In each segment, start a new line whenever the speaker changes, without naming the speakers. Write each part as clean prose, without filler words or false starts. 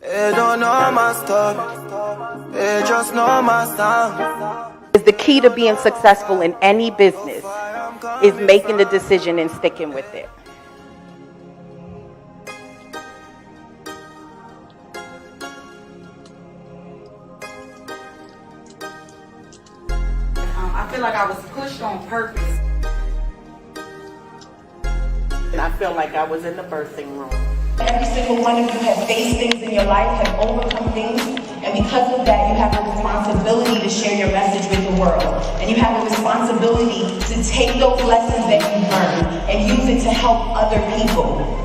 They don't know my story, they just know my sound.
Is the key to being successful in any business is making the decision and sticking with it.
I feel like I was pushed on purpose.
And I feel like I was in the birthing room.
Every single one of you have faced things in your life, have overcome things, and because of that, you have a responsibility to share your message with the world. And you have a responsibility to take those lessons that you learned and use it to help other people.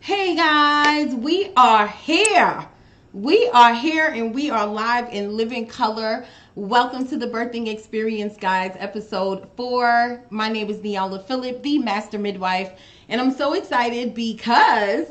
Hey guys, we are here. We are here and we are live in living color. Welcome to the Birthing Experience, guys, episode 4. My name is Elisa LaShell, the Master Midwife, and I'm so excited because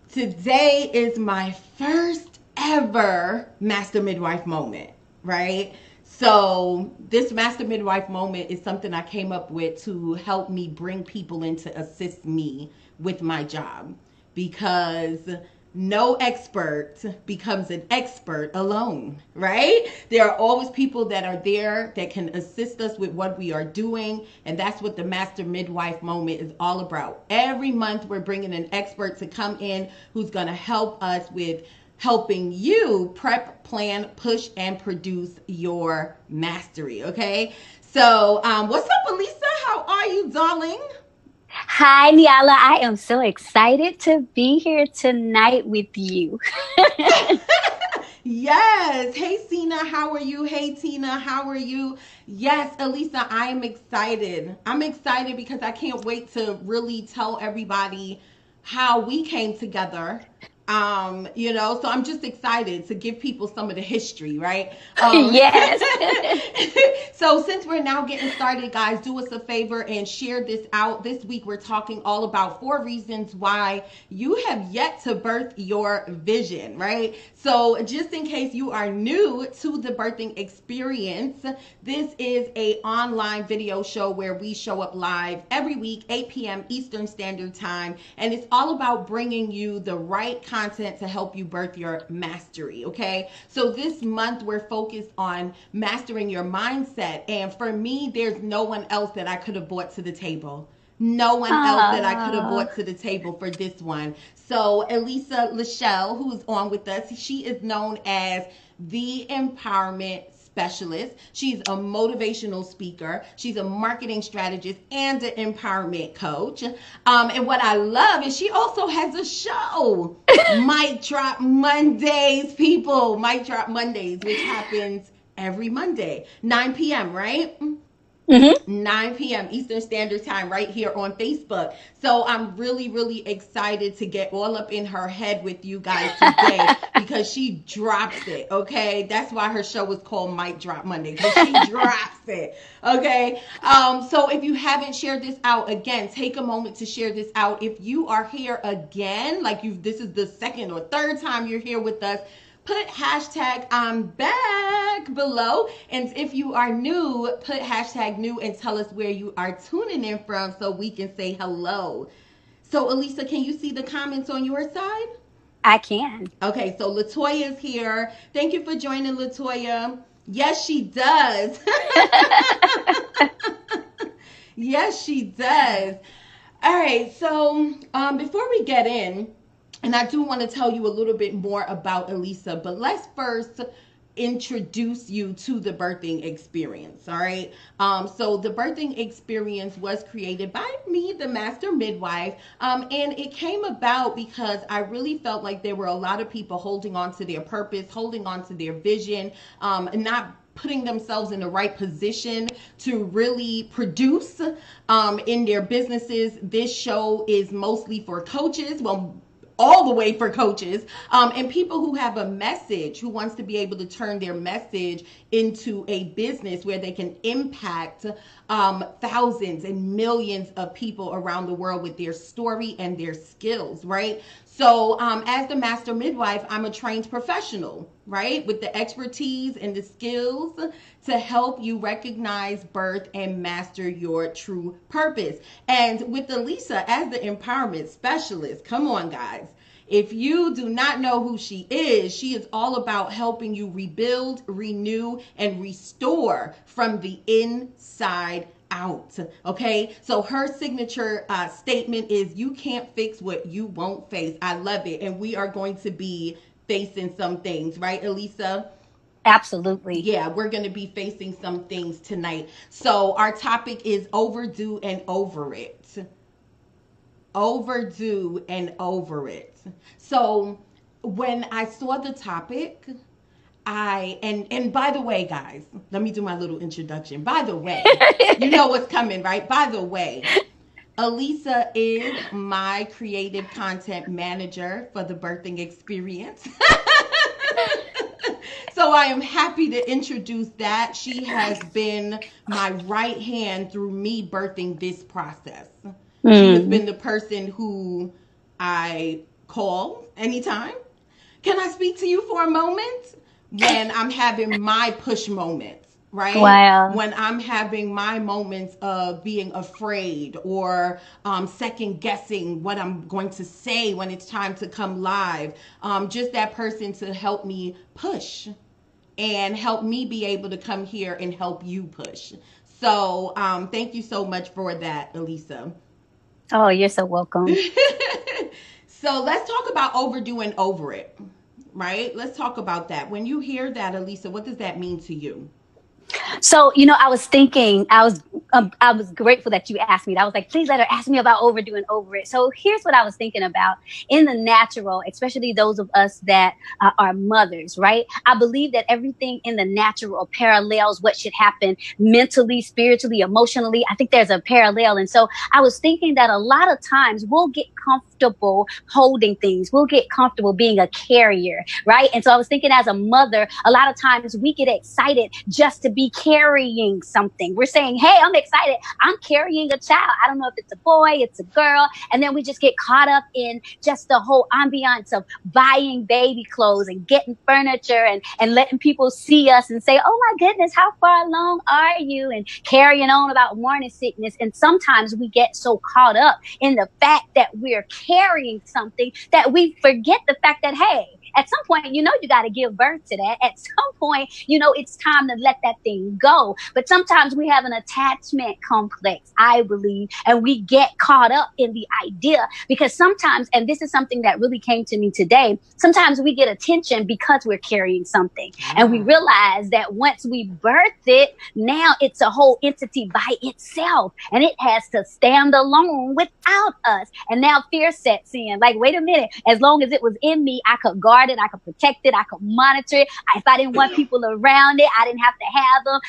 today is my first ever Master Midwife moment, right? So this Master Midwife moment is something I came up with to help me bring people in to assist me with my job. Because no expert becomes an expert alone, right? There are always people that are there that can assist us with what we are doing, and that's what the Master Midwife moment is all about. Every month we're bringing an expert to come in who's going to help us with helping you prep, plan, push, and produce your mastery, okay? So what's up, Elisa? How are you, darling?
Hi, Niala. I am so excited to be here tonight with you.
Yes. Hey, Sina, how are you? Hey, Tina, how are you? Yes, Elisa, I am excited. I'm excited because I can't wait to really tell everybody how we came together. So I'm just excited to give people some of the history, right?
Yes.
So since we're now getting started, guys, do us a favor and share this out. This week we're talking all about 4 reasons why you have yet to birth your vision, right? So just in case you are new to the birthing experience, this is a online video show where we show up live every week, 8 p.m. Eastern Standard Time, and it's all about bringing you the right content to help you birth your mastery, okay? So this month we're focused on mastering your mindset, and for me, there's no one else that I could have brought to the table. No one else that I could have brought to the table for this one. So Elisa LaShell, who's on with us, she is known as the Empowerment Specialist. She's a motivational speaker. She's a marketing strategist and an empowerment coach. And what I love is she also has a show, Mic Drop Mondays, people. Mic Drop Mondays, which happens every Monday, 9 p.m., right?
Mm-hmm.
9 p.m. Eastern Standard Time right here on Facebook. So I'm really, really excited to get all up in her head with you guys today because she drops it, okay? That's why her show is called Mic Drop Monday, because she drops it, okay? So if you haven't shared this out, again, take a moment to share this out. If you are here again, this is the second or third time you're here with us, put hashtag I'm back below. And if you are new, put hashtag new and tell us where you are tuning in from so we can say hello. So Elisa, can you see the comments on your side?
I can.
Okay, so Latoya is here. Thank you for joining, Latoya. Yes, she does. Yes, she does. All right, so before we get in, and I do want to tell you a little bit more about Elisa, but let's first introduce you to the birthing experience, all right? So the birthing experience was created by me, the Master Midwife, and it came about because I really felt like there were a lot of people holding on to their purpose, holding on to their vision, and not putting themselves in the right position to really produce in their businesses. This show is mostly for coaches. Well, all the way for coaches, and people who have a message, who wants to be able to turn their message into a business where they can impact thousands and millions of people around the world with their story and their skills, right? So as the master midwife, I'm a trained professional, right? With the expertise and the skills to help you recognize, birth, and master your true purpose. And with Elisa as the empowerment specialist, come on, guys. If you do not know who she is all about helping you rebuild, renew, and restore from the inside out. Okay, so her signature statement is, you can't fix what you won't face. I love it. And we are going to be facing some things, right, Elisa?
Absolutely.
Yeah, we're going to be facing some things tonight. So our topic is overdue and over it. Overdue and over it. So when I saw the topic, and by the way, guys, let me do my little introduction. By the way, you know what's coming, right? By the way, Elisa is my creative content manager for the birthing experience. So I am happy to introduce that. She has been my right hand through me birthing this process. She has been the person who I call anytime. Can I speak to you for a moment? When I'm having my push moments, right?
Wow.
When I'm having my moments of being afraid or second guessing what I'm going to say when it's time to come live. Just that person to help me push and help me be able to come here and help you push. So thank you so much for that, Elisa.
Oh, you're so welcome.
So let's talk about overdue and over it. Right? Let's talk about that. When you hear that, Elisa, what does that mean to you?
So, I was thinking, I was grateful that you asked me. I was like, please let her ask me about overdue and over it. So here's what I was thinking about. In the natural, especially those of us that are mothers, right? I believe that everything in the natural parallels what should happen mentally, spiritually, emotionally. I think there's a parallel. And so I was thinking that a lot of times we'll get comfortable holding things. We'll get comfortable being a carrier, right? And so I was thinking, as a mother, a lot of times we get excited just to be carrying something. We're saying, hey, I'm excited. I'm carrying a child. I don't know if it's a boy, it's a girl. And then we just get caught up in just the whole ambiance of buying baby clothes and getting furniture and letting people see us and say, oh my goodness, how far along are you? And carrying on about morning sickness. And sometimes we get so caught up in the fact that we're carrying something that we forget the fact that, hey, at some point, you got to give birth to that. At some point, it's time to let that thing go. But sometimes we have an attachment complex, I believe, and we get caught up in the idea because sometimes, and this is something that really came to me today, sometimes we get attention because we're carrying something. And we realize that once we birth it, now it's a whole entity by itself and it has to stand alone without us. And now fear sets in. Like, wait a minute, as long as it was in me, I could guard it, I could protect it, I could monitor it. If I didn't want people around it, I didn't have to have them.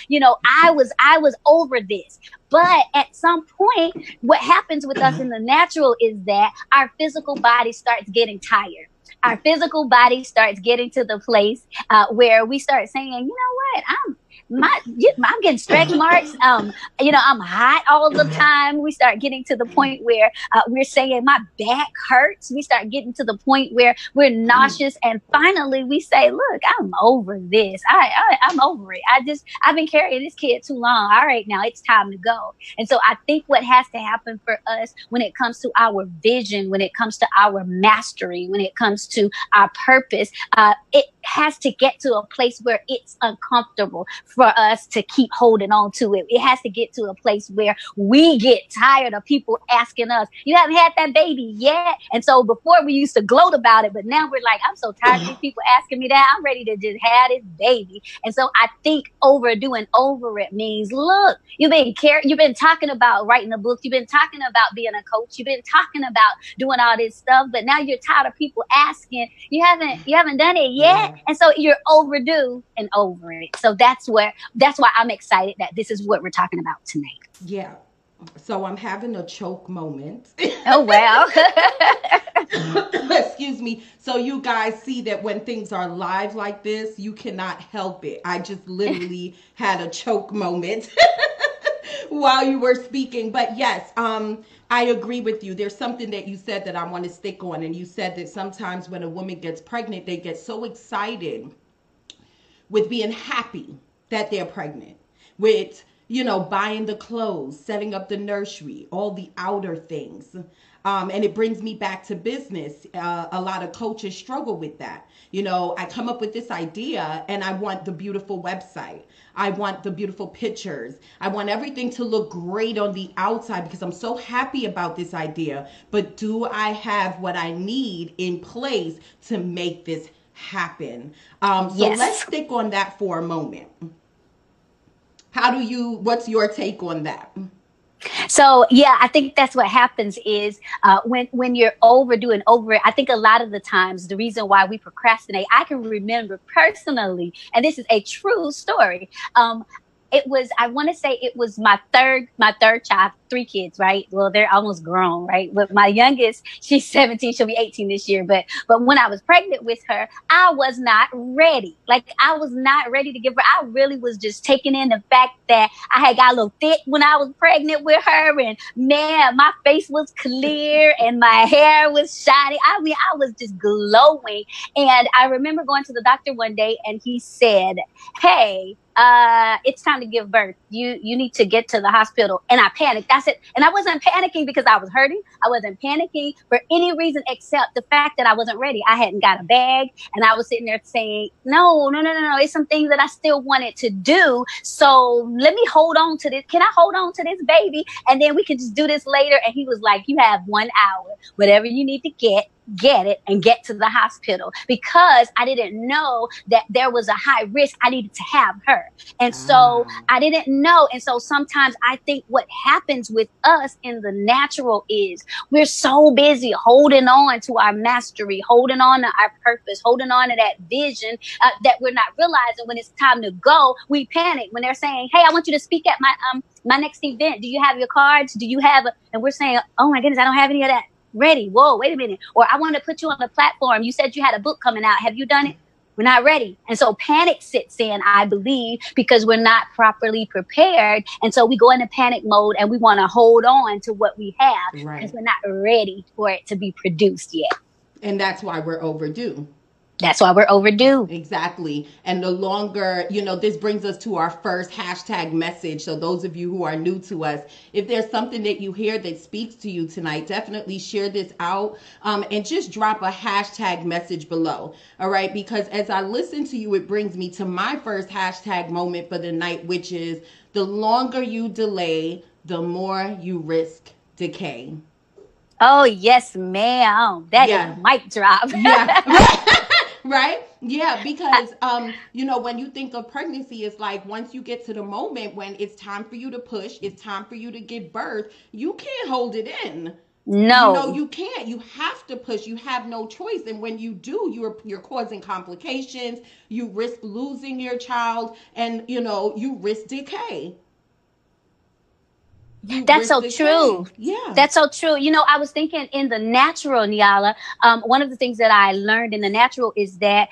I was over this. But at some point, what happens with us in the natural is that our physical body starts getting tired. Our physical body starts getting to the place where we start saying, you know what, I'm getting stretch marks. I'm hot all the time. We start getting to the point where we're saying my back hurts. We start getting to the point where we're nauseous. And finally we say, look, I'm over this. I'm over it. I've been carrying this kid too long. All right, now it's time to go. And so I think what has to happen for us when it comes to our vision, when it comes to our mastery, when it comes to our purpose, it has to get to a place where it's uncomfortable for us to keep holding on to it. It has to get to a place where we get tired of people asking us, you haven't had that baby yet? And so before we used to gloat about it, but now we're like, I'm so tired of these people asking me that. I'm ready to just have this baby. And so I think overdue and over it means, look, you've been talking about writing a book. You've been talking about being a coach. You've been talking about doing all this stuff, but now you're tired of people asking, you haven't done it yet. Yeah. And so you're overdue and over it. So that's why I'm excited that this is what we're talking about tonight.
Yeah. So I'm having a choke moment.
Oh, wow.
Excuse me. So you guys see that when things are live like this, you cannot help it. I just literally had a choke moment while you were speaking. But yes, I agree with you. There's something that you said that I want to stick on. And you said that sometimes when a woman gets pregnant, they get so excited with being happy that they're pregnant, with, buying the clothes, setting up the nursery, all the outer things. And it brings me back to business. A lot of coaches struggle with that. I come up with this idea and I want the beautiful website. I want the beautiful pictures. I want everything to look great on the outside because I'm so happy about this idea. But do I have what I need in place to make this happen? So
Yes.
let's stick on that for a moment. What's your take on that?
So yeah, I think that's what happens is when you're overdue and over it. I think a lot of the times the reason why we procrastinate, I can remember personally, and this is a true story. I want to say it was my third child, 3 kids, right? Well, they're almost grown, right? But my youngest, she's 17, she'll be 18 this year. But when I was pregnant with her, I was not ready. Like, I was not ready to give her. I really was just taking in the fact that I had got a little thick when I was pregnant with her. And man, my face was clear and my hair was shiny. I mean, I was just glowing. And I remember going to the doctor one day and he said, "Hey, it's time to give birth. You need to get to the hospital." And I panicked. I said, and I wasn't panicking because I was hurting. I wasn't panicking for any reason except the fact that I wasn't ready. I hadn't got a bag, and I was sitting there saying, no. It's some things that I still wanted to do. So let me hold on to this. Can I hold on to this baby? And then we can just do this later. And he was like, "You have 1 hour, whatever you need to get it and get to the hospital," because I didn't know that there was a high risk. I needed to have her. And so I didn't know. And so sometimes I think what happens with us in the natural is we're so busy holding on to our mastery, holding on to our purpose, holding on to that vision that we're not realizing when it's time to go. We panic when they're saying, "Hey, I want you to speak at my next event. Do you have your cards? Do you have and we're saying, "Oh my goodness, I don't have any of that ready. Whoa, wait a minute." Or, "I want to put you on the platform. You said you had a book coming out. Have you done it?" We're not ready. And so panic sits in, I believe, because we're not properly prepared. And so we go into panic mode and we want to hold on to what we have because we're not ready for it to be produced yet.
And that's why we're overdue.
That's why we're overdue.
Exactly. And the longer, this brings us to our first hashtag message. So those of you who are new to us, if there's something that you hear that speaks to you tonight, definitely share this out and just drop a hashtag message below. All right. Because as I listen to you, it brings me to my first hashtag moment for the night, which is the longer you delay, the more you risk decay.
Oh, yes, ma'am. That is a mic drop.
Yeah. Right? Yeah, because, when you think of pregnancy, it's like once you get to the moment when it's time for you to push, it's time for you to give birth, you can't hold it in.
No.
You can't. You have to push. You have no choice. And when you do, you're causing complications. You risk losing your child and, you risk decay.
That's so true.
Yeah.
That's so true. I was thinking in the natural, Niala, one of the things that I learned in the natural is that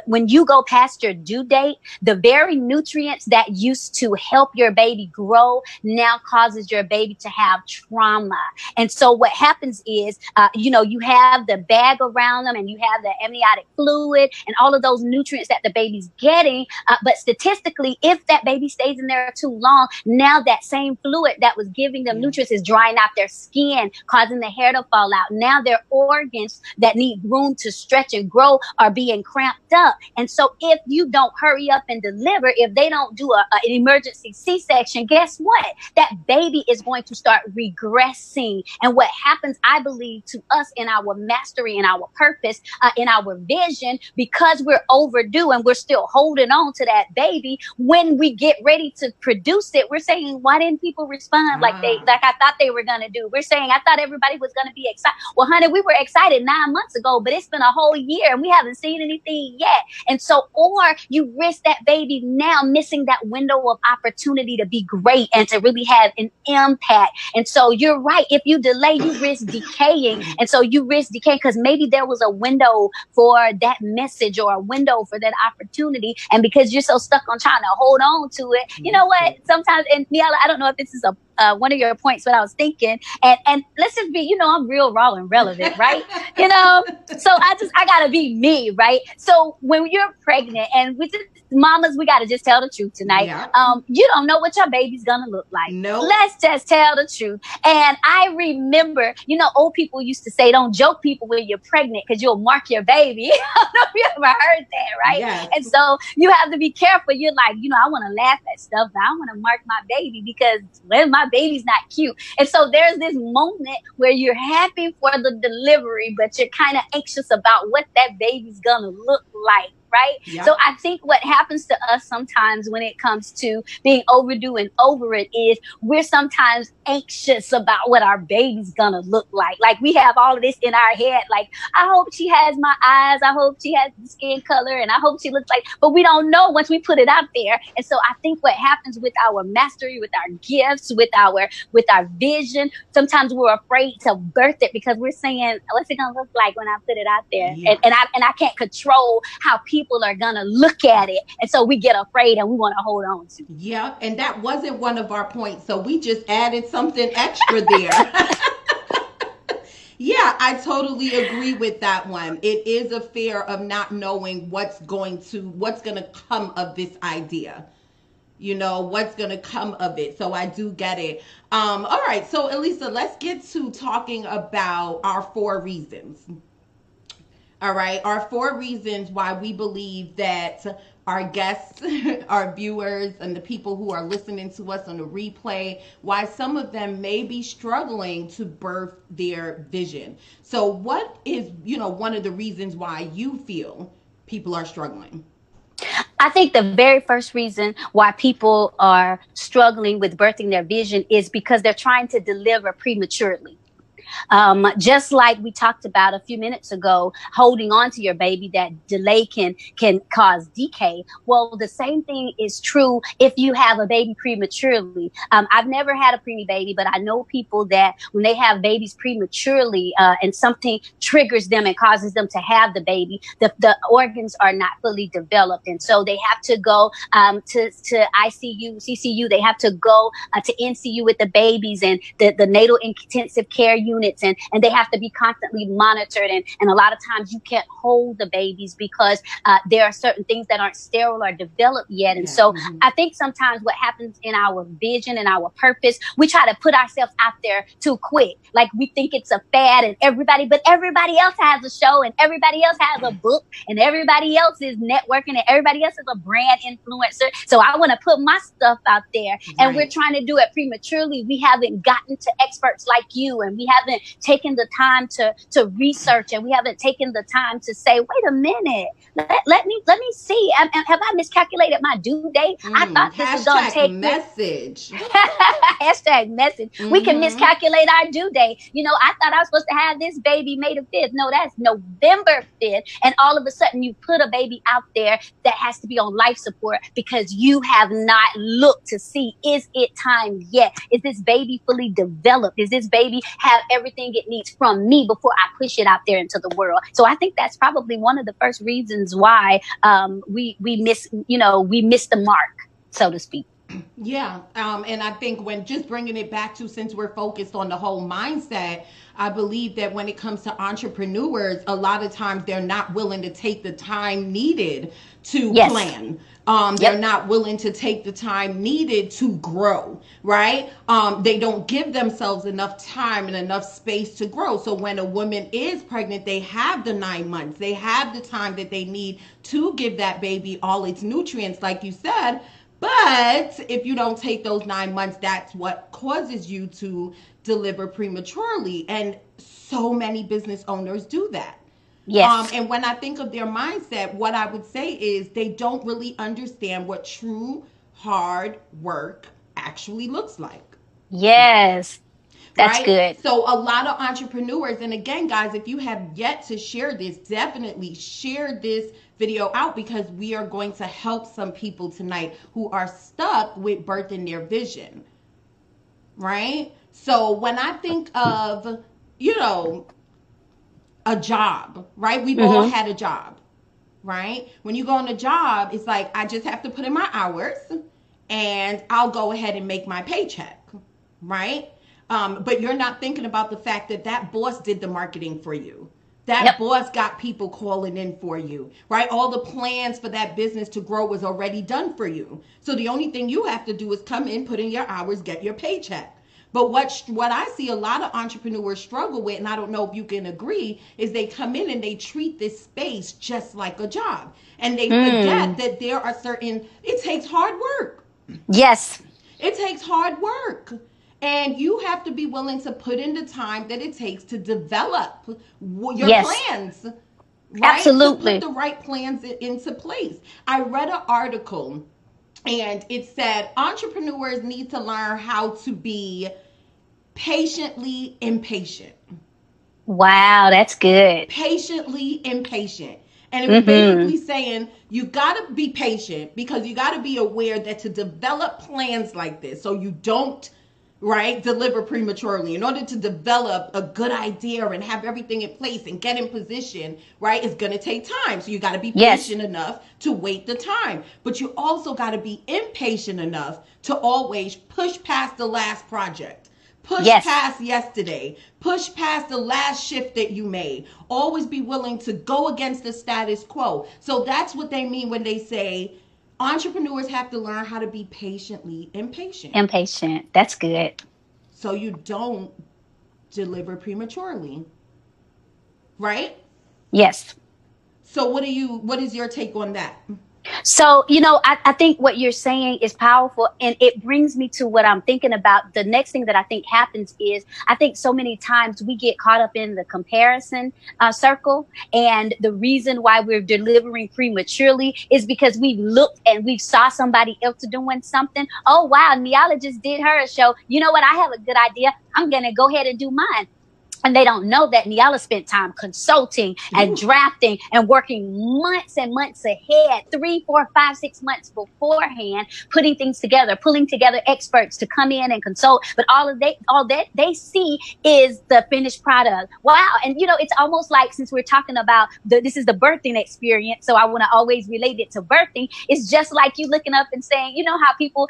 when you go past your due date, the very nutrients that used to help your baby grow now causes your baby to have trauma. And so what happens is, you have the bag around them and you have the amniotic fluid and all of those nutrients that the baby's getting. But statistically, if that baby stays in there too long, now that same fluid that was giving them nutrients is drying out their skin, causing the hair to fall out. Now their organs that need room to stretch and grow are being cramped up. And so if you don't hurry up and deliver, if they don't do an emergency C-section, guess what? That baby is going to start regressing. And what happens, I believe, to us in our mastery, in our purpose, in our vision, because we're overdue and we're still holding on to that baby, when we get ready to produce it, we're saying, why didn't people respond? like I thought they were going to do. We're saying, I thought everybody was going to be excited. Well, honey, we were excited 9 months ago, but it's been a whole year and we haven't seen anything yet. And so, or you risk that baby now missing that window of opportunity to be great and to really have an impact. And so you're right. If you delay, you risk decaying. And so you risk decay because maybe there was a window for that message or a window for that opportunity. And because you're so stuck on trying to hold on to it, you know what? Sometimes, and Niala, I don't know if this is one of your points, what I was thinking. And let's just be, I'm real raw and relevant, right? So I gotta be me, right? So when you're pregnant, and with the mamas, we gotta just tell the truth tonight.
Yeah.
You don't know what your baby's gonna look like.
No.
Let's just tell the truth. And I remember, old people used to say, don't joke people when you're pregnant because you'll mark your baby. I don't know if you ever heard that, right?
Yes.
And so you have to be careful. You're like, I want to laugh at stuff, but I want to mark my baby because when my baby's not cute. And so there's this moment where you're happy for the delivery, but you're kind of anxious about what that baby's going to look like. Right.
Yep.
So I think what happens to us sometimes when it comes to being overdue and over it is we're sometimes anxious about what our baby's going to look like. Like we have all of this in our head. Like, I hope she has my eyes. I hope she has the skin color and I hope she looks like, but we don't know once we put it out there. And so I think what happens with our mastery, with our gifts, with our vision, sometimes we're afraid to birth it because we're saying, what's it going to look like when I put it out there?
Yeah.
And I can't control how people are gonna look at it, and so we get afraid and we want to hold on to.
Yep, and that wasn't one of our points, so we just added something extra there. Yeah, I totally agree with that one. It is a fear of not knowing what's going to come of this idea. What's going to come of it. So I do get it. All right, so Elisa, let's get to talking about our 4 reasons. All right, our 4 reasons why we believe that our guests, our viewers, and the people who are listening to us on the replay, why some of them may be struggling to birth their vision. So what is, one of the reasons why you feel people are struggling?
I think the very first reason why people are struggling with birthing their vision is because they're trying to deliver prematurely. Just like we talked about a few minutes ago, holding on to your baby, that delay can cause decay. Well, the same thing is true if you have a baby prematurely. I've never had a preemie baby, but I know people that when they have babies prematurely and something triggers them and causes them to have the baby, the organs are not fully developed. And so they have to go to ICU, CCU. They have to go to NCU with the babies and the natal intensive care units. And they have to be constantly monitored. And a lot of times you can't hold the babies because there are certain things that aren't sterile or developed yet. And so I think sometimes what happens in our vision and our purpose, we try to put ourselves out there too quick. Like we think it's a fad and but everybody else has a show and everybody else has a book and everybody else is networking and everybody else is a brand influencer. So I want to put my stuff out there. And we're trying to do it prematurely. We haven't gotten to experts like you, and we haven't taken the time to research, and we haven't taken the time to say, wait a minute, let me see. Have I miscalculated my due date? I thought this was going to take
message.
Hashtag message. We can miscalculate our due date. I thought I was supposed to have this baby May the 5th. No, that's November 5th. And all of a sudden you put a baby out there that has to be on life support because you have not looked to see, is it time yet? Is this baby fully developed? Does this baby have everything it needs from me before I push it out there into the world? So I think that's probably one of the first reasons why we miss the mark, so to speak.
Yeah. And I think when just bringing it back to, since we're focused on the whole mindset, I believe that when it comes to entrepreneurs, a lot of times they're not willing to take the time needed to plan. They're not willing to take the time needed to grow, right? They don't give themselves enough time and enough space to grow. So when a woman is pregnant, they have the 9 months. They have the time that they need to give that baby all its nutrients, like you said. But if you don't take those 9 months, that's what causes you to deliver prematurely. And so many business owners do that.
Yes.
And when I think of their mindset, what I would say is they don't really understand what true hard work actually looks like.
Yes. That's
Right?
good.
So a lot of entrepreneurs, and again, guys, if you have yet to share this, definitely share this video out, because we are going to help some people tonight who are stuck with birthing their vision. Right? So when I think of, a job, right? We've all had a job, right? When you go on a job, it's like, I just have to put in my hours and I'll go ahead and make my paycheck, right? But you're not thinking about the fact that that boss did the marketing for you. That boss got people calling in for you, right? All the plans for that business to grow was already done for you. So the only thing you have to do is come in, put in your hours, get your paycheck. But what I see a lot of entrepreneurs struggle with, and I don't know if you can agree, is they come in and they treat this space just like a job. And they forget that there are it takes hard work.
Yes.
It takes hard work. And you have to be willing to put in the time that it takes to develop your plans. Right?
Absolutely.
To put the right plans into place. I read an article and it said entrepreneurs need to learn how to be patiently impatient.
Wow, that's good.
Patiently impatient. And it was basically saying you got to be patient, because you got to be aware that to develop plans like this, so you don't, right, deliver prematurely. In order to develop a good idea and have everything in place and get in position, right, it's going to take time. So you got to be patient enough to wait the time. But you also got to be impatient enough to always push past the last project. Push past yesterday. Push past the last shift that you made. Always be willing to go against the status quo. So that's what they mean when they say entrepreneurs have to learn how to be patiently impatient.
Impatient. That's good.
So you don't deliver prematurely. Right?
Yes.
So what is your take on that?
So, I think what you're saying is powerful, and it brings me to what I'm thinking about. The next thing that I think happens is, I think so many times we get caught up in the comparison circle. And the reason why we're delivering prematurely is because we've looked and we saw somebody else doing something. Oh, wow, Niala just did her show. You know what? I have a good idea. I'm going to go ahead and do mine. And they don't know that Niala spent time consulting and drafting and working months and months ahead, 3, 4, 5, 6 months beforehand, putting things together, pulling together experts to come in and consult. But all that they see is the finished product. Wow. And, it's almost like, since we're talking about this is the birthing experience, so I want to always relate it to birthing. It's just like you looking up and saying, you know how people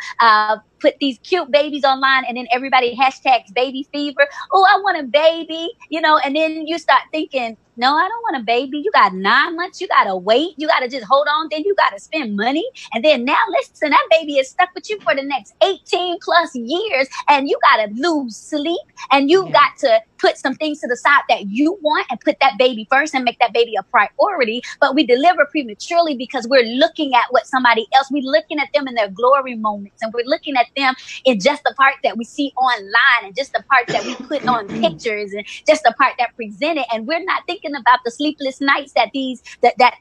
put these cute babies online and then everybody hashtags baby fever. Oh, I want a baby, and then you start thinking, no, I don't want a baby. You got 9 months. You got to wait. You got to just hold on. Then you got to spend money. And then now, listen, that baby is stuck with you for the next 18 plus years. And you got to lose sleep. And you got to put some things to the side that you want and put that baby first and make that baby a priority. But we deliver prematurely because we're looking at what somebody else, we're looking at them in their glory moments. And we're looking at them in just the part that we see online and just the part that we put on pictures and just the part that presented. And we're not thinking about the sleepless nights that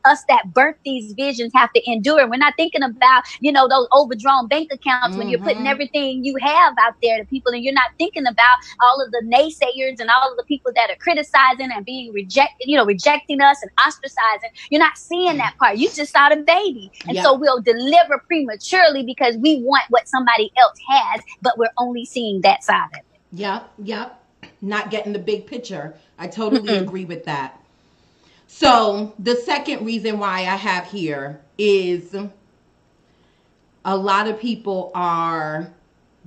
us that birth these visions have to endure. We're not thinking about, those overdrawn bank accounts when you're putting everything you have out there to people, and you're not thinking about all of the naysayers and all of the people that are criticizing and being rejecting us and ostracizing. You're not seeing that part. You just saw the baby. And so we'll deliver prematurely because we want what somebody else has, but we're only seeing that side of it.
Yep. Not getting the big picture. I totally agree with that. So the second reason why I have here is a lot of people are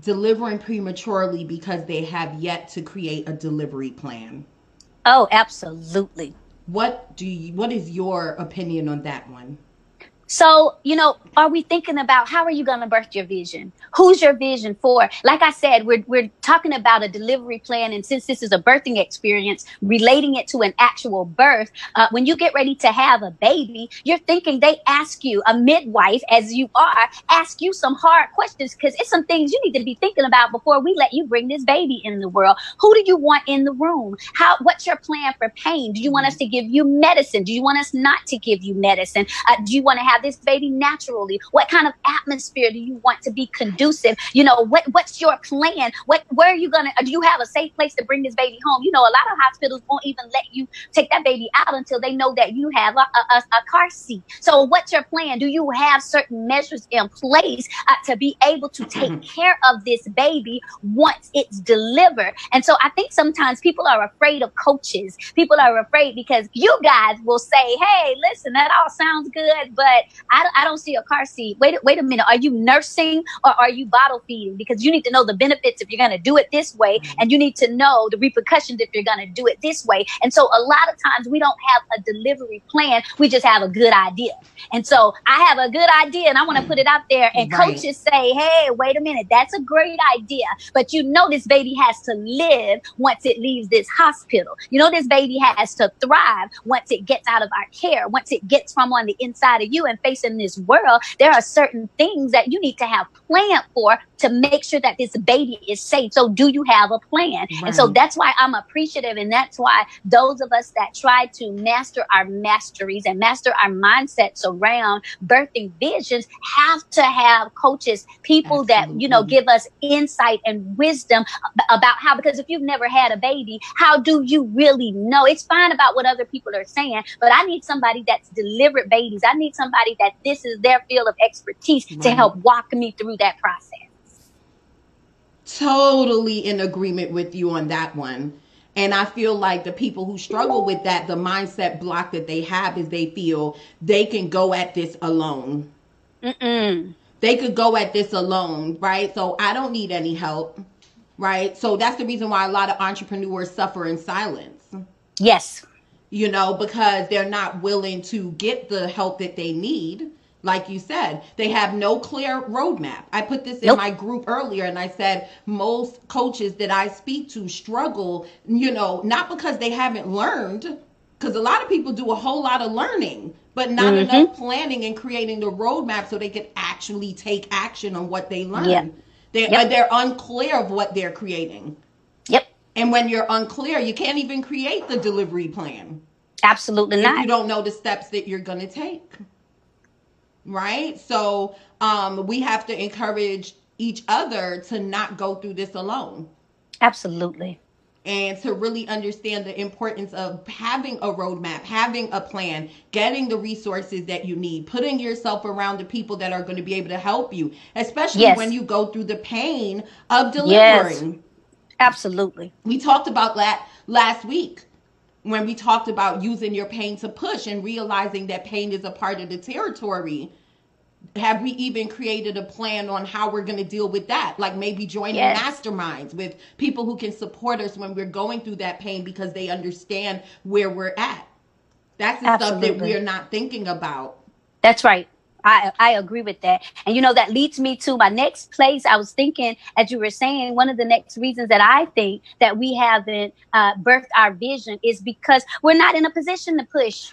delivering prematurely because they have yet to create a delivery plan.
Oh, absolutely.
What is your opinion on that one?
So, are we thinking about how are you going to birth your vision? Who's your vision for? Like I said, we're talking about a delivery plan. And since this is a birthing experience, relating it to an actual birth, when you get ready to have a baby, you're thinking they ask you, a midwife as you are, ask you some hard questions, because it's some things you need to be thinking about before we let you bring this baby in the world. Who do you want in the room? What's your plan for pain? Do you want us to give you medicine? Do you want us not to give you medicine? Do you want to have have this baby naturally? What kind of atmosphere do you want to be conducive? What's your plan? Where are you do you have a safe place to bring this baby home? A lot of hospitals won't even let you take that baby out until they know that you have a car seat. So what's your plan? Do you have certain measures in place to be able to take care of this baby once it's delivered? And so I think sometimes people are afraid of coaches. People are afraid because you guys will say, hey, listen, that all sounds good, but I don't see a car seat. Wait a minute. Are you nursing or are you bottle feeding? Because you need to know the benefits if you're going to do it this way, and you need to know the repercussions if you're going to do it this way. And so a lot of times we don't have a delivery plan. We just have a good idea. And so I have a good idea and I want to put it out there, and coaches say, hey, wait a minute, that's a great idea, but this baby has to live once it leaves this hospital. This baby has to thrive once it gets out of our care, once it gets from on the inside of you and facing this world. There are certain things that you need to have planned for to make sure that this baby is safe. So do you have a plan? Right. And so that's why I'm appreciative. And that's why those of us that try to master our masteries and master our mindsets around birthing visions have to have coaches, people that, give us insight and wisdom about how, because if you've never had a baby, how do you really know? It's fine about what other people are saying, but I need somebody that's delivered babies. I need somebody that this is their field of expertise to help walk me through that process.
Totally in agreement with you on that one. And I feel like the people who struggle with that, the mindset block that they have is they feel they can go at this alone. They could go at this alone, right? So I don't need any help, right? So that's the reason why a lot of entrepreneurs suffer in silence.
Yes.
Because they're not willing to get the help that they need. Like you said, they have no clear roadmap. I put this in my group earlier and I said most coaches that I speak to struggle, not because they haven't learned, because a lot of people do a whole lot of learning, but not enough planning and creating the roadmap so they can actually take action on what they learn. They're unclear of what they're creating. And when you're unclear, you can't even create the delivery plan.
Absolutely not.
If you don't know the steps that you're going to take. Right? So we have to encourage each other to not go through this alone.
Absolutely.
And to really understand the importance of having a roadmap, having a plan, getting the resources that you need, putting yourself around the people that are going to be able to help you, especially when you go through the pain of delivering. Yes.
Absolutely.
We talked about that last week when we talked about using your pain to push and realizing that pain is a part of the territory. Have we even created a plan on how we're going to deal with that? Like maybe joining masterminds with people who can support us when we're going through that pain because they understand where we're at. That's the stuff that we're not thinking about.
That's right. I agree with that. And, that leads me to my next place. I was thinking, as you were saying, one of the next reasons that I think that we haven't birthed our vision is because we're not in a position to push.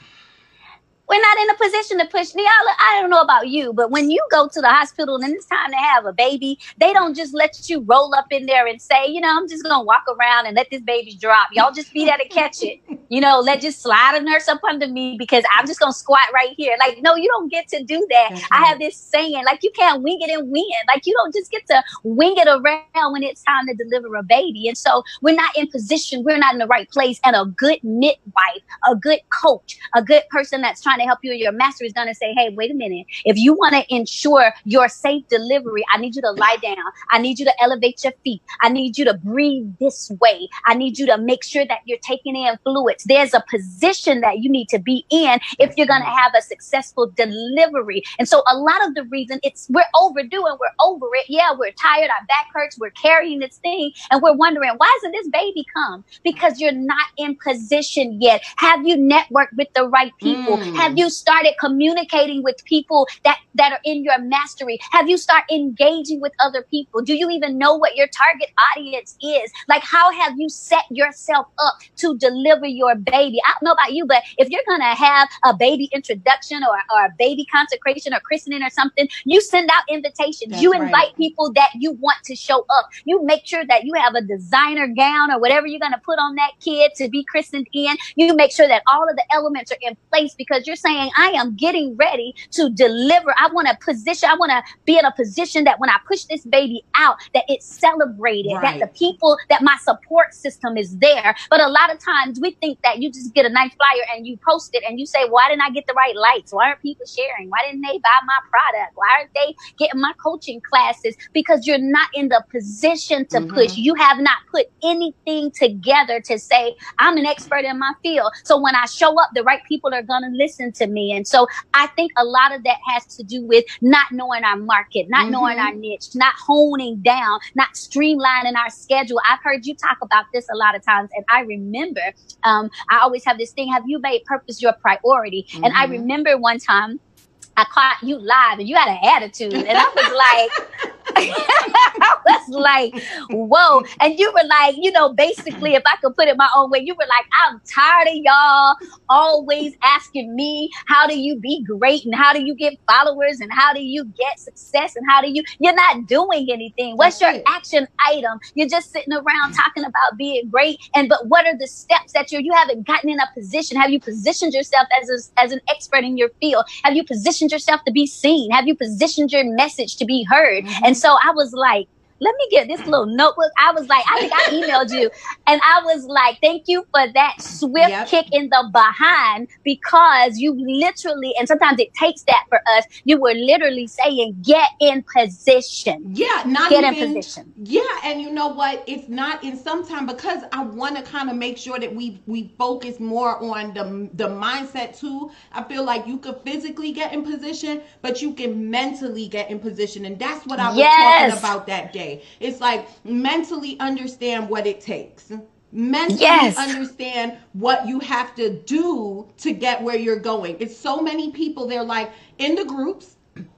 We're not in a position to push. I don't know about you, but when you go to the hospital and it's time to have a baby, they don't just let you roll up in there and say, I'm just going to walk around and let this baby drop. Y'all just be there to catch it. Let just slide a nurse up under me because I'm just going to squat right here. Like, no, you don't get to do that. Mm-hmm. I have this saying, like, you can't wing it and win. Like, you don't just get to wing it around when it's time to deliver a baby. And so we're not in position. We're not in the right place. And a good midwife, a good coach, a good person that's trying to help you in your master is going to say, hey, wait a minute. If you want to ensure your safe delivery, I need you to lie down. I need you to elevate your feet. I need you to breathe this way. I need you to make sure that you're taking in fluids. There's a position that you need to be in if you're going to have a successful delivery. And so a lot of the reason we're overdue and we're over it. Yeah, we're tired. Our back hurts. We're carrying this thing and we're wondering, why isn't this baby come? Because you're not in position yet. Have you networked with the right people? Have you started communicating with people that are in your mastery? Have you started engaging with other people? Do you even know what your target audience is? Like, how have you set yourself up to deliver your baby? I don't know about you, but if you're going to have a baby introduction or a baby consecration or christening or something, you send out invitations. That's you invite people that you want to show up. You make sure that you have a designer gown or whatever you're going to put on that kid to be christened in. You make sure that all of the elements are in place because you're saying, I am getting ready to deliver. I want to be in a position that when I push this baby out, that it's celebrated, that the people, that my support system is there. But a lot of times we think that you just get a nice flyer and you post it and you say, why didn't I get the right likes? Why aren't people sharing? Why didn't they buy my product? Why aren't they getting my coaching classes? Because you're not in the position to push. You have not put anything together to say, I'm an expert in my field. So when I show up, the right people are going to listen to me. And so I think a lot of that has to do with not knowing our market, not knowing our niche, not honing down, not streamlining our schedule. I've heard you talk about this a lot of times. And I remember, I always have this thing, have you made purpose your priority? And I remember one time I caught you live and you had an attitude. And I was like, I was like, whoa. And you were like, basically, if I could put it my own way, you were like, I'm tired of y'all always asking me, how do you be great? And how do you get followers? And how do you get success? And you're not doing anything. What's your action item? You're just sitting around talking about being great. But what are the steps that you haven't gotten in a position? Have you positioned yourself as an expert in your field? Have you positioned yourself to be seen? Have you positioned your message to be heard? And so I was like, let me get this little notebook. I was like, I think I emailed you. And I was like, thank you for that swift kick in the behind, because you literally, and sometimes it takes that for us, you were literally saying, get in position.
Yeah,
in position.
Yeah, and you know what? It's not in some time, because I want to kind of make sure that we focus more on the mindset too. I feel like you could physically get in position, but you can mentally get in position. And that's what I was talking about that day. It's like mentally understand what it takes. Mentally understand what you have to do to get where you're going. It's so many people, they're like in the groups,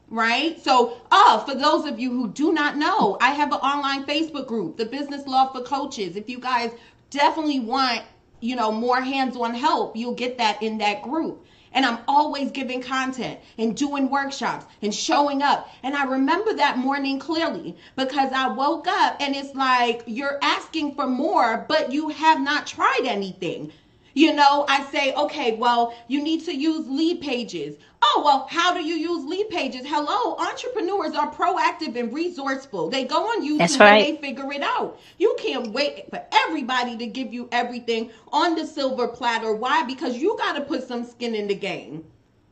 right? So, for those of you who do not know, I have an online Facebook group, the Business Law for Coaches. If you guys definitely want, more hands-on help, you'll get that in that group. And I'm always giving content and doing workshops and showing up. And I remember that morning clearly, because I woke up and it's like, you're asking for more, but you have not tried anything. I say, okay, well, you need to use lead pages. Oh, well, how do you use lead pages? Hello, entrepreneurs are proactive and resourceful. They go on YouTube and they figure it out. You can't wait for everybody to give you everything on the silver platter. Why? Because you got to put some skin in the game.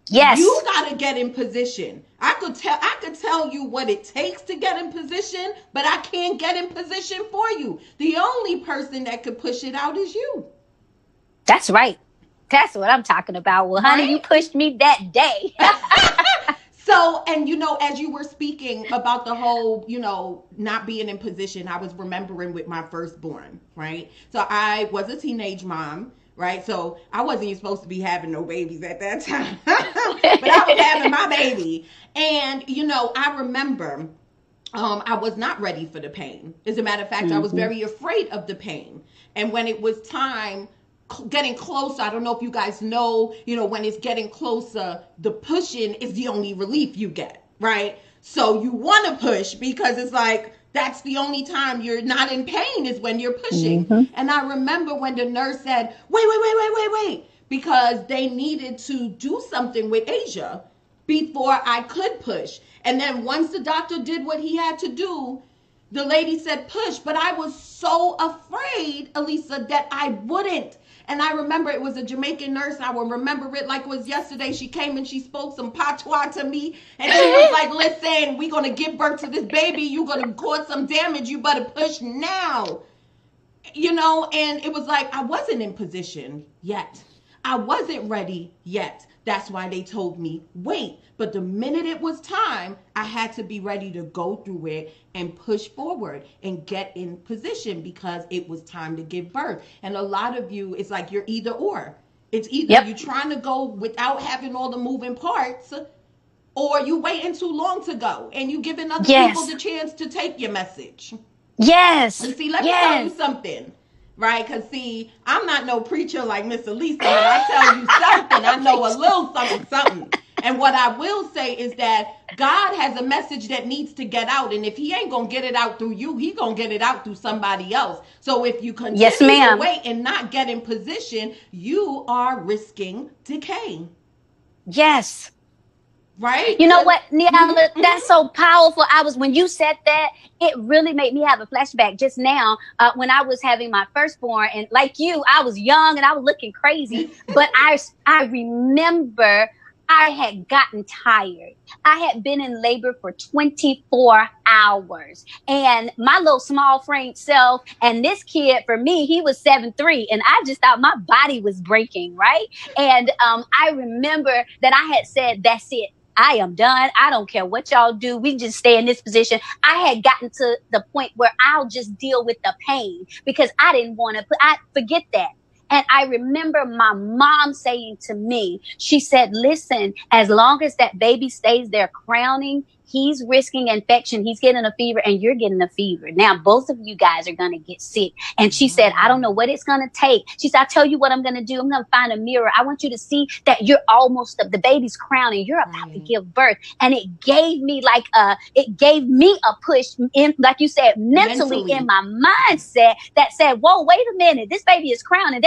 Yes. You got to get in position. I could tell you what it takes to get in position, but I can't get in position for you. The only person that could push it out is you.
That's right. That's what I'm talking about. Well, honey, you pushed me that day.
So, and as you were speaking about the whole, not being in position, I was remembering with my firstborn, right? So I was a teenage mom, right? So I wasn't even supposed to be having no babies at that time, but I was having my baby. And, I remember I was not ready for the pain. As a matter of fact, I was very afraid of the pain. And when it was time, getting closer, I don't know if you guys know, when it's getting closer, the pushing is the only relief you get, right? So you want to push, because it's like, that's the only time you're not in pain, is when you're pushing. And I remember when the nurse said, wait, because they needed to do something with Asia before I could push. And then once the doctor did what he had to do, the lady said push, but I was so afraid, Elisa, that I wouldn't. And I remember it was a Jamaican nurse. I will remember it like it was yesterday. She came and she spoke some patois to me. And she was like, listen, we're going to give birth to this baby. You're going to cause some damage. You better push now. And it was like, I wasn't in position yet. I wasn't ready yet. That's why they told me, wait. But the minute it was time, I had to be ready to go through it and push forward and get in position, because it was time to give birth. And a lot of you, it's like you're either or. It's either you're trying to go without having all the moving parts, or you waiting too long to go and you giving other people the chance to take your message.
Yes.
And see, let me tell you something. Right? Because, see, I'm not no preacher like Miss Elisa. When I tell you something, I know a little something. And what I will say is that God has a message that needs to get out. And if he ain't going to get it out through you, he going to get it out through somebody else. So if you continue to wait and not get in position, you are risking decay.
Yes.
Right?
You know what, Niala, that's so powerful. When you said that, it really made me have a flashback just now when I was having my firstborn. And like you, I was young and I was looking crazy. But I remember I had gotten tired. I had been in labor for 24 hours. And my little small framed self, and this kid, for me, he was 7'3", and I just thought my body was breaking, right? And I remember that I had said, that's it. I am done. I don't care what y'all do. We just stay in this position. I had gotten to the point where I'll just deal with the pain because I didn't want to forget that. And I remember my mom saying to me, she said, listen, as long as that baby stays there crowning, he's risking infection. He's getting a fever and you're getting a fever. Now, both of you guys are going to get sick. And she said, I don't know what it's going to take. She said, I'll tell you what I'm going to do. I'm going to find a mirror. I want you to see that you're almost the baby's crowning. You're about to give birth. And it gave me a push in, like you said, mentally in my mindset that said, whoa, wait a minute. This baby is crowning.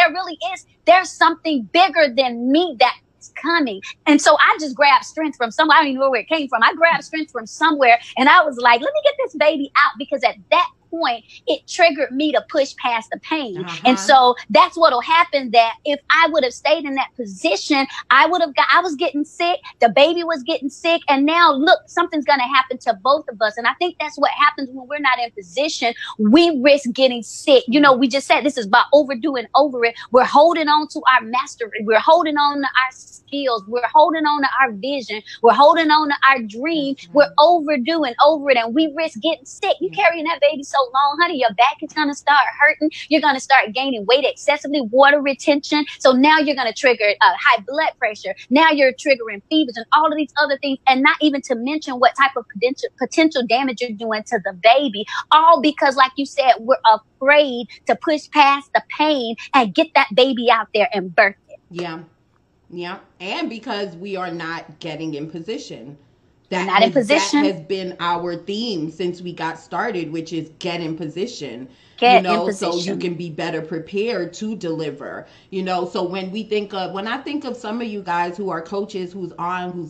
There's something bigger than me that coming. And so I just grabbed strength from somewhere. I don't even know where it came from. I grabbed strength from somewhere and I was like, let me get this baby out, because at that point, it triggered me to push past the pain. And so that's what'll happen, that if I would have stayed in that position, I was getting sick, the baby was getting sick, and now look, something's going to happen to both of us. And I think that's what happens when we're not in position. We risk getting sick. You know, we just said this is about overdue and over it. We're holding on to our mastery. We're holding on to our skills. We're holding on to our vision. We're holding on to our dream. We're overdue and over it, and we risk getting sick. You carrying that baby so long, honey, your back is going to start hurting. You're going to start gaining weight excessively, water retention. So now you're going to trigger high blood pressure. Now you're triggering fevers and all of these other things. And not even to mention what type of potential damage you're doing to the baby. All because, like you said, we're afraid to push past the pain and get that baby out there and birth it.
Yeah. Yeah. And because we are not getting in position. That has been our theme since we got started, which is get in position. So you can be better prepared to deliver. So when I think of some of you guys who are coaches, who's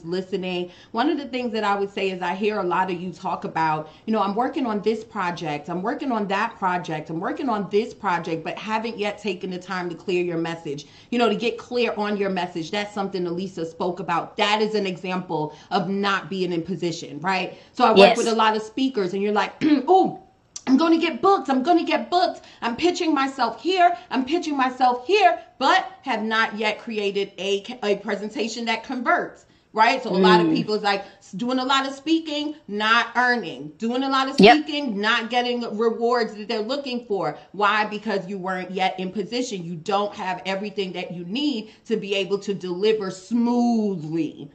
listening, one of the things that I would say is I hear a lot of you talk about, I'm working on this project, I'm working on that project, I'm working on this project, but haven't yet taken the time to clear your message, to get clear on your message. That's something Elisa spoke about. That is an example of not being in position, right? So I work with a lot of speakers, and you're like, oh, I'm going to get booked. I'm pitching myself here. But have not yet created a presentation that converts, right? So a lot of people is like doing a lot of speaking, not earning, doing a lot of speaking, not getting rewards that they're looking for. Why? Because you weren't yet in position. You don't have everything that you need to be able to deliver smoothly.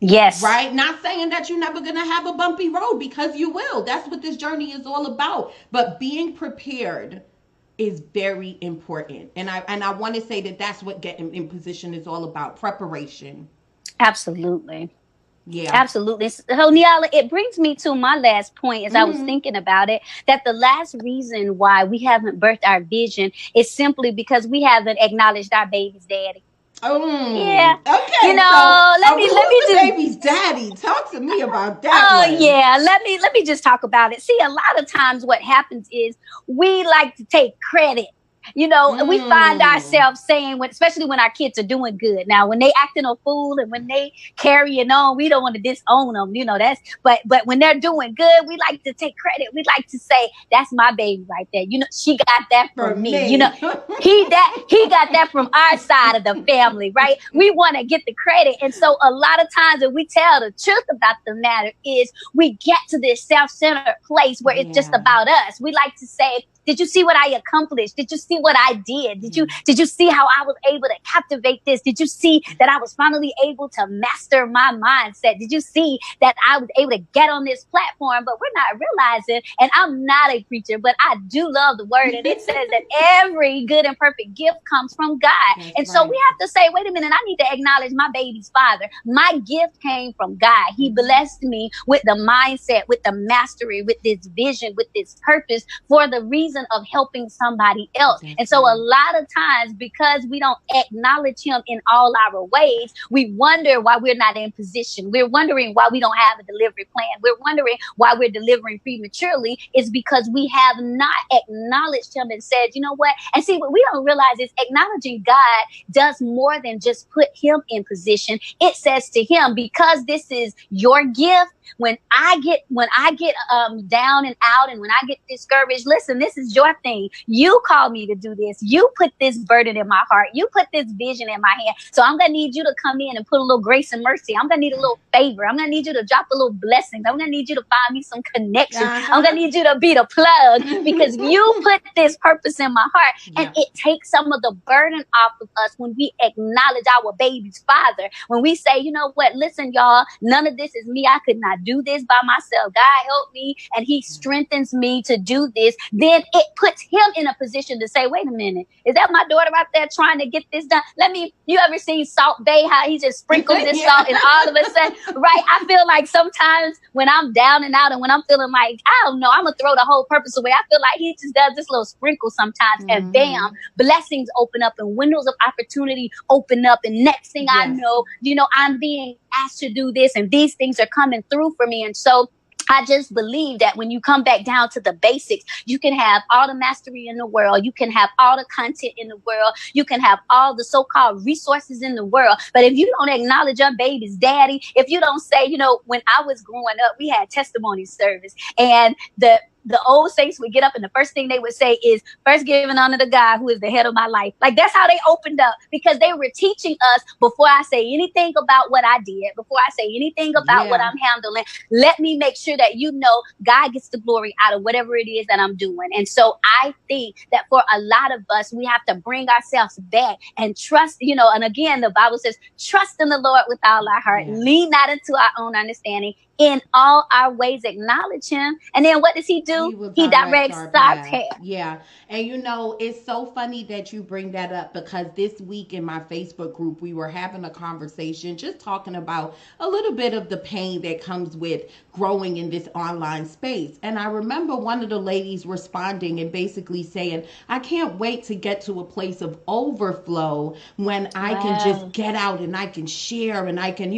Yes.
Right? Not saying that you're never going to have a bumpy road, because you will. That's what this journey is all about. But being prepared is very important. And I want to say that that's what getting in position is all about. Preparation.
Absolutely.
Yeah.
Absolutely. So, Niala, it brings me to my last point as I was thinking about it, that the last reason why we haven't birthed our vision is simply because we haven't acknowledged our baby's daddy. Yeah.
Okay.
Let me just
baby's daddy. Talk to me about that.
Yeah. Let me just talk about it. See, a lot of times what happens is we like to take credit. We find ourselves saying, especially when our kids are doing good. Now, when they acting a fool and when they carrying on, we don't want to disown them. But when they're doing good, we like to take credit. We like to say, that's my baby right there. She got that from me. He got that from our side of the family, right? We want to get the credit. And so a lot of times when we tell the truth about the matter is we get to this self-centered place where it's just about us. We like to say, did you see what I accomplished? Did you see what I did? Did you see how I was able to captivate this? Did you see that I was finally able to master my mindset? Did you see that I was able to get on this platform? But we're not realizing, and I'm not a preacher, but I do love the word. And it says that every good and perfect gift comes from God. So we have to say, wait a minute, I need to acknowledge my baby's father. My gift came from God. He blessed me with the mindset, with the mastery, with this vision, with this purpose, for the reason season of helping somebody else. And so a lot of times, because we don't acknowledge him in all our ways, we wonder why we're not in position. We're wondering why we don't have a delivery plan. We're wondering why we're delivering prematurely. It's because we have not acknowledged him and said, you know what? And see, what we don't realize is acknowledging God does more than just put him in position. It says to him, because this is your gift, when I get down and out, and when I get discouraged, listen, this is your thing. You called me to do this. You put this burden in my heart. You put this vision in my hand. So I'm going to need you to come in and put a little grace and mercy. I'm going to need a little favor. I'm going to need you to drop a little blessings. I'm going to need you to find me some connections. I'm going to need you to be the plug, because you put this purpose in my heart. And it takes some of the burden off of us when we acknowledge our baby's father. When we say, you know what, listen, y'all, none of this is me. I could not do this by myself. God help me, and he strengthens me to do this. Then it puts him in a position to say, wait a minute, is that my daughter out there trying to get this done? You ever seen Salt Bay, how he just sprinkles this salt, and all of a sudden, right? I feel like sometimes when I'm down and out, and when I'm feeling like, I don't know, I'm gonna throw the whole purpose away, I feel like he just does this little sprinkle sometimes, and bam, blessings open up and windows of opportunity open up, and next thing I know, I'm being asked to do this, and these things are coming through for me. And so I just believe that when you come back down to the basics, you can have all the mastery in the world. You can have all the content in the world. You can have all the so-called resources in the world. But if you don't acknowledge your baby's daddy, if you don't say, when I was growing up, we had testimony service, and the old saints would get up, and the first thing they would say is, first giving honor to God, who is the head of my life. Like, that's how they opened up, because they were teaching us, before I say anything about what I did, before I say anything about what I'm handling, let me make sure that God gets the glory out of whatever it is that I'm doing. And so I think that for a lot of us, we have to bring ourselves back and trust, and again, the Bible says, trust in the Lord with all our heart, lean not into our own understanding. In all our ways, acknowledge him. And then what does he do? He directs our path.
Yeah. And it's so funny that you bring that up, because this week in my Facebook group, we were having a conversation just talking about a little bit of the pain that comes with growing in this online space. And I remember one of the ladies responding and basically saying, I can't wait to get to a place of overflow when I can just get out and I can share and I can,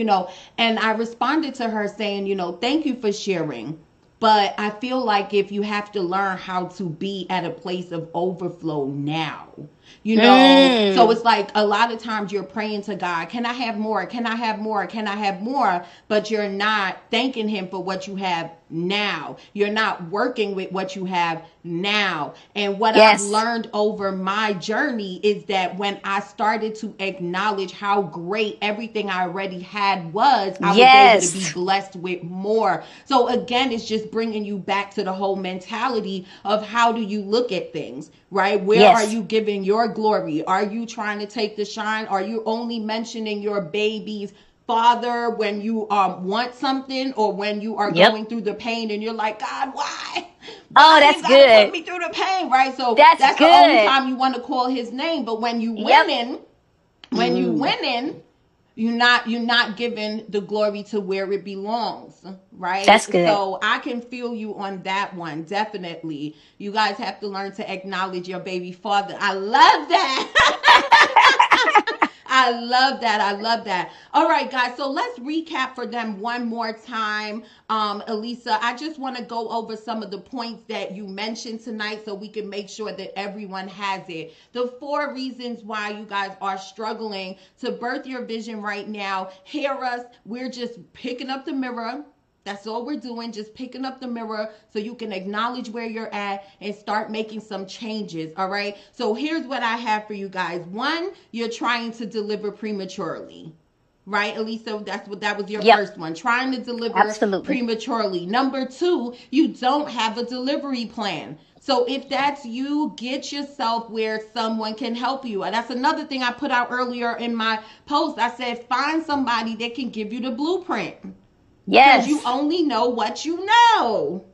and I responded to her saying, thank you for sharing. But I feel like if you have to learn how to be at a place of overflow now, so it's like a lot of times you're praying to God, can I have more? Can I have more? Can I have more? But you're not thanking him for what you have now. You're not working with what you have now. And what I've learned over my journey is that when I started to acknowledge how great everything I already had was, I was able to be blessed with more. So again, it's just bringing you back to the whole mentality of how do you look at things, right? Where are you giving your glory? Are you trying to take the shine? Are you only mentioning your baby's father when you want something, or when you are going through the pain and you're like, God, why?
That's
you
good.
Put me through the pain, right? So
that's
the
good.
only time you want to call his name. But when you winning, you're not giving the glory to where it belongs, right?
That's good.
So I can feel you on that one. Definitely. You guys have to learn to acknowledge your baby father. I love that. I love that. All right, guys. So let's recap for them one more time. Elisa, I just want to go over some of the points that you mentioned tonight so we can make sure that everyone has it. The 4 reasons why you guys are struggling to birth your vision right now. Hear us. We're just picking up the mirror. That's all we're doing, just picking up the mirror so you can acknowledge where you're at and start making some changes, all right? So here's what I have for you guys. 1, you're trying to deliver prematurely, right, Elisa? That was your first one, trying to deliver prematurely. Number 2, you don't have a delivery plan. So if that's you, get yourself where someone can help you. And that's another thing I put out earlier in my post. I said, find somebody that can give you the blueprint. Because you only know what you know,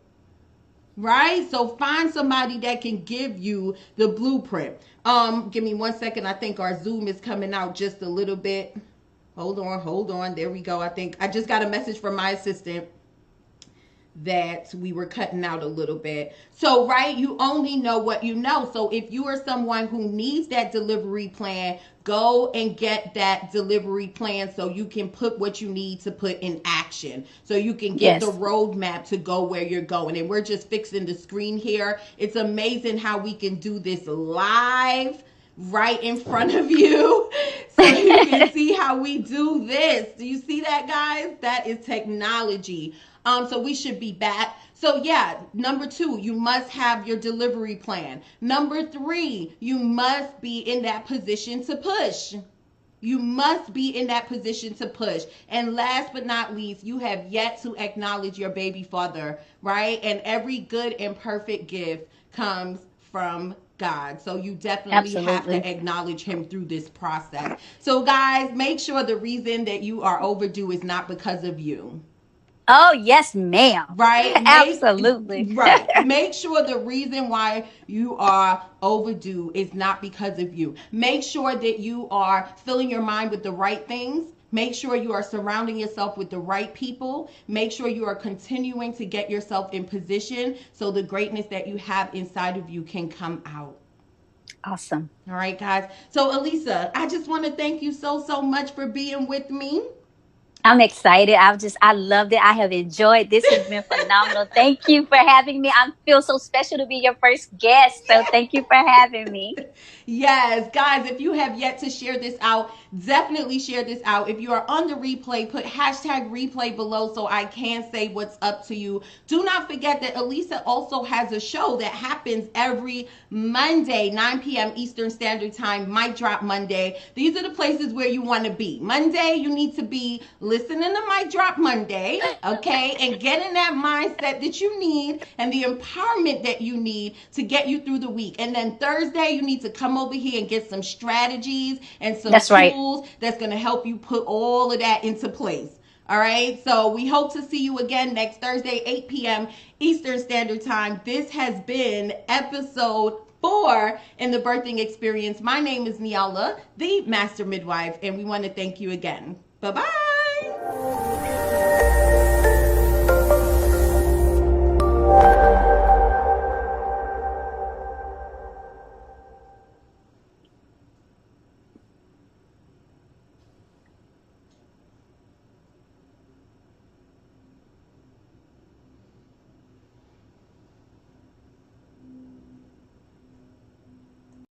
right? So find somebody that can give you the blueprint. Give me 1 second. I think our Zoom is coming out just a little bit. Hold on. There we go. I think I just got a message from my assistant. that we were cutting out a little bit. So, right, you only know what you know. So if you are someone who needs that delivery plan, go and get that delivery plan so you can put what you need to put in action. So you can get
Yes.
the roadmap to go where you're going. And we're just fixing the screen here. It's amazing how we can do this live right in front of you so you can see how we do this. Do you see that, guys? That is technology. So we should be back. So yeah, number 2, you must have your delivery plan. Number 3, you must be in that position to push. You must be in that position to push. And last but not least, you have yet to acknowledge your baby father, right? And every good and perfect gift comes from God. So you definitely have to acknowledge him through this process. So guys, make sure the reason that you are overdue is not because of you.
Oh, yes, ma'am.
Right?
Absolutely.
Right. Make sure the reason why you are overdue is not because of you. Make sure that you are filling your mind with the right things. Make sure you are surrounding yourself with the right people. Make sure you are continuing to get yourself in position so the greatness that you have inside of you can come out.
Awesome.
All right, guys. So, Elisa, I just want to thank you so much for being with me.
I'm excited. I loved it. I have enjoyed. This has been phenomenal. Thank you for having me. I feel so special to be your first guest. So thank you for having me.
Yes, guys, if you have yet to share this out, definitely share this out. If you are on the replay, put hashtag replay below so I can say what's up to you. Do not forget that Elisa also has a show that happens every Monday, 9 p.m. Eastern Standard Time, Mic Drop Monday. These are the places where you want to be. Monday, you need to be listening to Mic Drop Monday, okay, and getting that mindset that you need and the empowerment that you need to get you through the week. And then Thursday, you need to come over here and get some strategies and some tools that's going to help you put all of that into place. All right, so we hope to see you again next Thursday, 8 p.m. Eastern Standard Time. This has been episode 4 in the birthing experience. My name is Niala, the Master Midwife, and we want to thank you again. Bye-bye.